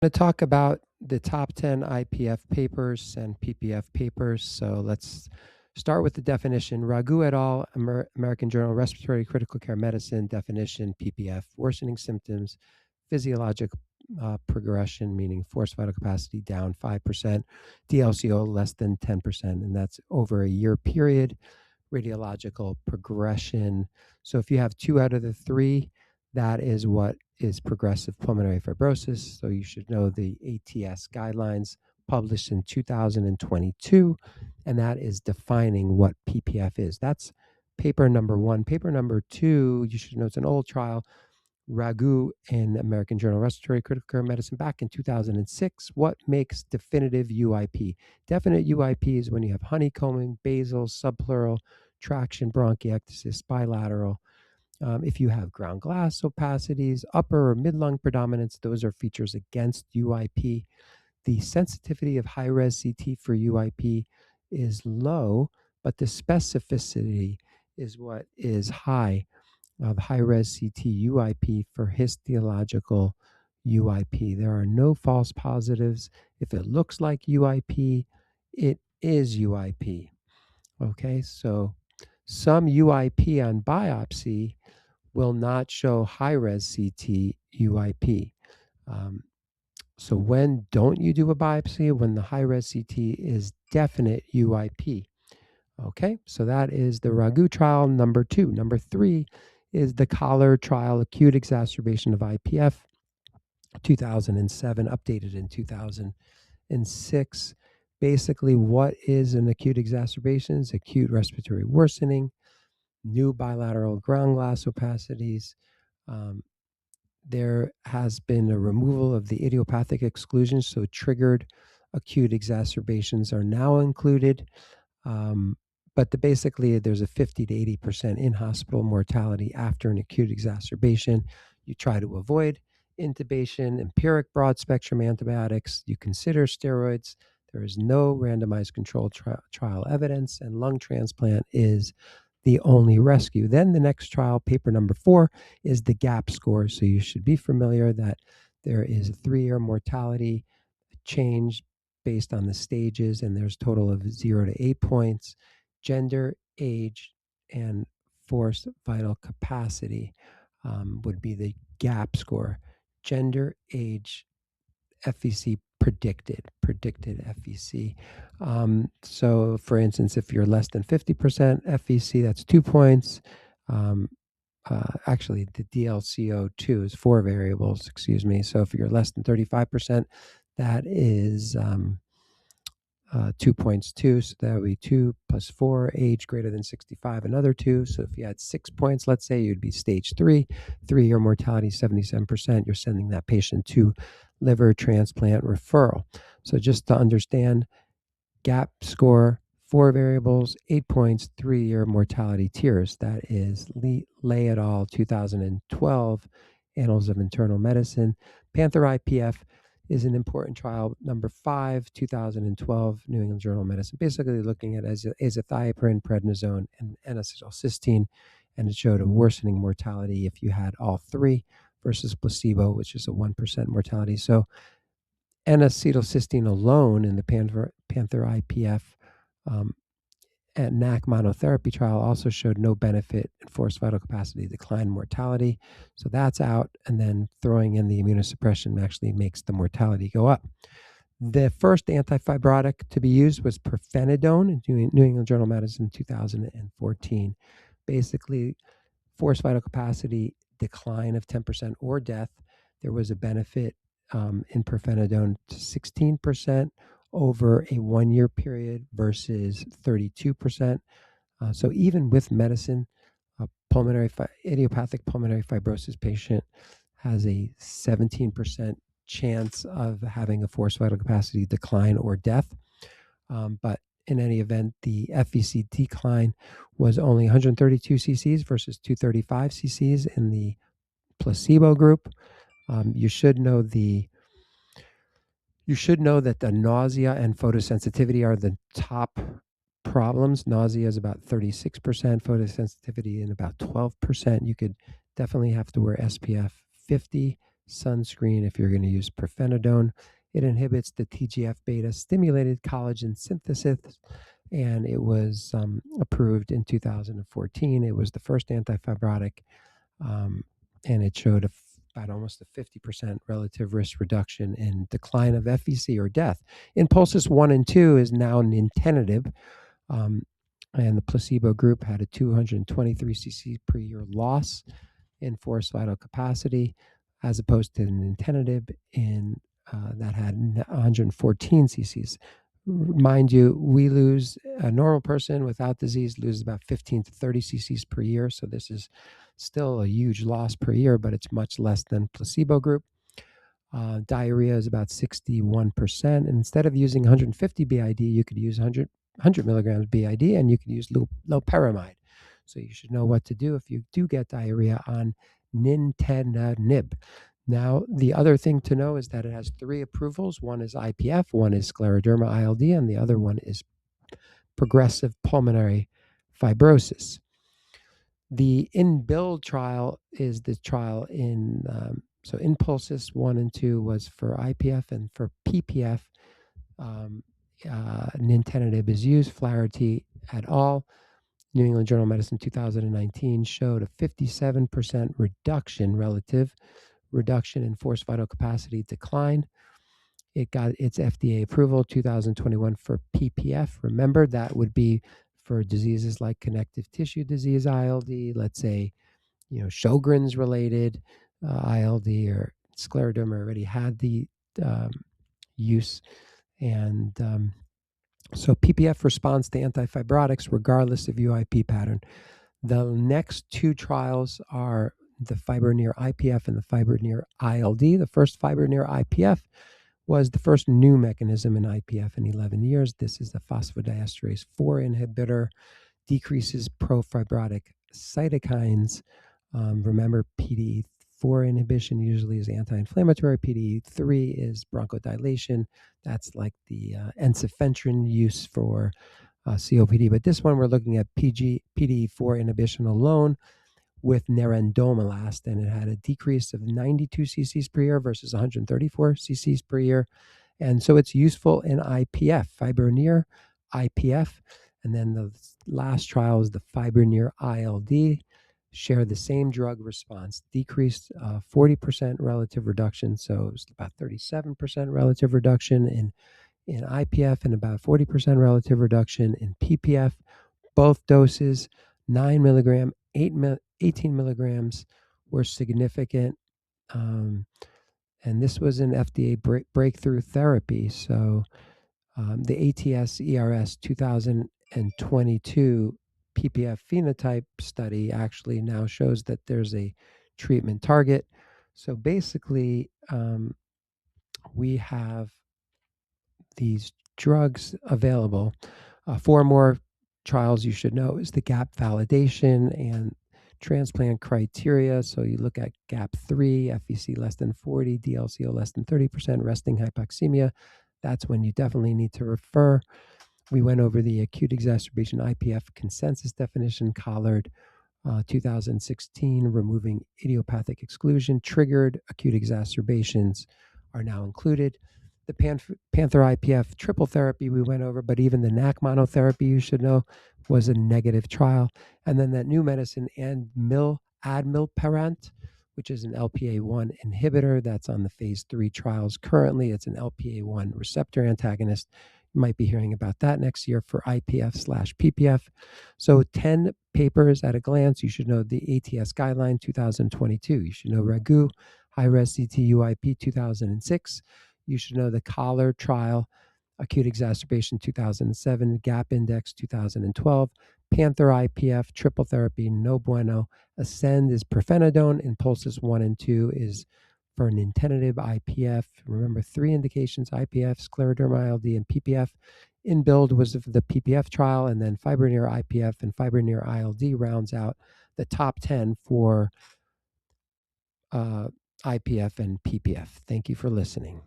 To talk about the top 10 IPF papers and PPF papers. So let's start with the definition. Raghu et al., American Journal of Respiratory Critical Care Medicine, definition PPF, worsening symptoms, physiologic progression, meaning forced vital capacity down 5%, DLCO less than 10%, and that's over a year period. Radiological progression. So if you have 2 out of the 3, that is what is progressive pulmonary fibrosis. So you should know the ATS guidelines published in 2022, and that is defining what PPF is. That's paper number 1. Paper number 2, you should know it's an old trial, Raghu in American Journal of Respiratory Critical Care Medicine back in 2006. What makes definitive UIP? Definite UIP is when you have honeycombing, basal, subpleural, traction, bronchiectasis, bilateral. If you have ground glass opacities, upper or mid-lung predominance, those are features against UIP. The sensitivity of high-res CT for UIP is low, but the specificity is what is high of high-res CT UIP for histological UIP. There are no false positives. If it looks like UIP, it is UIP. Okay, so some UIP on biopsy will not show high-res CT UIP. So when don't you do a biopsy? When the high-res CT is definite UIP. Okay, so that is the Raghu trial, number 2. Number 3 is the Collar trial, acute exacerbation of IPF, 2007, updated in 2006. Basically, what is an acute exacerbation? It's acute respiratory worsening, new bilateral ground glass opacities. There has been a removal of the idiopathic exclusion, so triggered acute exacerbations are now included. But basically, there's a 50 to 80% in-hospital mortality after an acute exacerbation. You try to avoid intubation, empiric broad-spectrum antibiotics. You consider steroids. There is no randomized controlled trial evidence, and lung transplant is the only rescue. Then the next trial, paper number 4, is the GAP score. So you should be familiar that there is a 3-year mortality change based on the stages, and there's a total of 0 to 8 points. Gender, age, and forced vital capacity would be the GAP score. Gender, age, FVC predicted FVC. So for instance, if you're less than 50% FVC, that's 2 points. Actually, the DLCO2 is 4 variables, excuse me. So if you're less than 35%, that is 2 points too. So that would be 2 plus 4, age greater than 65, another 2. So if you had 6 points, let's say, you'd be stage 3, 3-year mortality 77%. You're sending that patient to liver transplant referral. So just to understand, GAP score, 4 variables, 8 points, 3-year mortality tiers. That is Lay et al. 2012, Annals of Internal Medicine. Panther IPF is an important trial, number 5, 2012, New England Journal of Medicine, basically looking at azathioprine, prednisone, and N-acetylcysteine, and it showed a worsening mortality if you had all 3 versus placebo, which is a 1% mortality. So N-acetylcysteine alone in the Panther IPF at NAC monotherapy trial also showed no benefit in forced vital capacity decline mortality. So that's out, and then throwing in the immunosuppression actually makes the mortality go up. The first antifibrotic to be used was pirfenidone in New England Journal of Medicine 2014. Basically, forced vital capacity decline of 10% or death. There was a benefit in pirfenidone to 16% over a 1-year period versus 32%. So even with medicine, a idiopathic pulmonary fibrosis patient has a 17% chance of having a forced vital capacity decline or death. But in any event, the FVC decline was only 132 cc's versus 235 cc's in the placebo group. You should know that the nausea and photosensitivity are the top problems. Nausea is about 36%, photosensitivity in about 12%. You could definitely have to wear SPF 50, sunscreen if you're going to use pirfenidone. It inhibits the TGF-beta stimulated collagen synthesis, and it was approved in 2014. It was the first antifibrotic, and it showed about almost a 50% relative risk reduction in decline of FVC or death. Impulses 1 and 2 is now nintedanib, and the placebo group had a 223 cc per year loss in forced vital capacity, as opposed to nintedanib that had 114 cc's. Mind you, a normal person without disease loses about 15 to 30 cc's per year. So this is still a huge loss per year, but it's much less than placebo group. Diarrhea is about 61%. And instead of using 150 BID, you could use 100 milligrams BID, and you could use loperamide. So you should know what to do if you do get diarrhea on nintedanib. Now, the other thing to know is that it has 3 approvals. One is IPF, one is scleroderma ILD, and the other one is progressive pulmonary fibrosis. The INBUILD trial is the trial so Impulses 1 and 2 was for IPF, and for PPF, nintedanib is used. Flaherty et al., New England Journal of Medicine 2019, showed a 57% relative reduction in forced vital capacity decline. It got its FDA approval 2021 for PPF. Remember, that would be for diseases like connective tissue disease, ILD, let's say, Sjogren's related ILD, or scleroderma already had the use. And so PPF responds to antifibrotics regardless of UIP pattern. The next 2 trials are the Fibroneer IPF and the Fibroneer ILD. The first Fibroneer IPF was the first new mechanism in IPF in 11 years. This is the phosphodiesterase 4 inhibitor, decreases profibrotic cytokines. Remember, PDE4 inhibition usually is anti-inflammatory. PDE3 is bronchodilation. That's like the ensifentrine use for COPD. But this one, we're looking at PDE4 inhibition alone with nerandomilast, and it had a decrease of 92 cc's per year versus 134 cc's per year. And so it's useful in IPF, Fibroneer IPF. And then the last trial is the Fibroneer ILD, share the same drug response, decreased 40% relative reduction. So it's about 37% relative reduction in IPF and about 40% relative reduction in PPF. Both doses, 9 milligram, 18 milligrams, were significant. And this was an FDA breakthrough therapy. So the ATS-ERS 2022 PPF phenotype study actually now shows that there's a treatment target. So basically, we have these drugs available. 4 more trials you should know is the GAP validation and transplant criteria. So you look at GAP3, FVC less than 40, DLCO less than 30%, resting hypoxemia. That's when you definitely need to refer. We went over the acute exacerbation IPF consensus definition, Collard 2016, removing idiopathic exclusion, triggered acute exacerbations are now included. The Panther IPF triple therapy we went over, but even the NAC monotherapy, you should know, was a negative trial. And then that new medicine, admilparant, which is an LPA1 inhibitor that's on the phase 3 trials currently. It's an LPA1 receptor antagonist. You might be hearing about that next year for IPF/PPF. So 10 papers at a glance. You should know the ATS guideline 2022. You should know Raghu, high-res CT-UIP 2006. You should know the Collar trial, acute exacerbation 2007, GAP index 2012, Panther IPF, triple therapy, no bueno. Ascend is pirfenidone, Impulses 1 and 2 is for nintedanib IPF. Remember, 3 indications: IPF, scleroderma ILD, and PPF. INBUILD was the PPF trial, and then Fibroneer IPF and Fibroneer ILD rounds out the top 10 for IPF and PPF. Thank you for listening.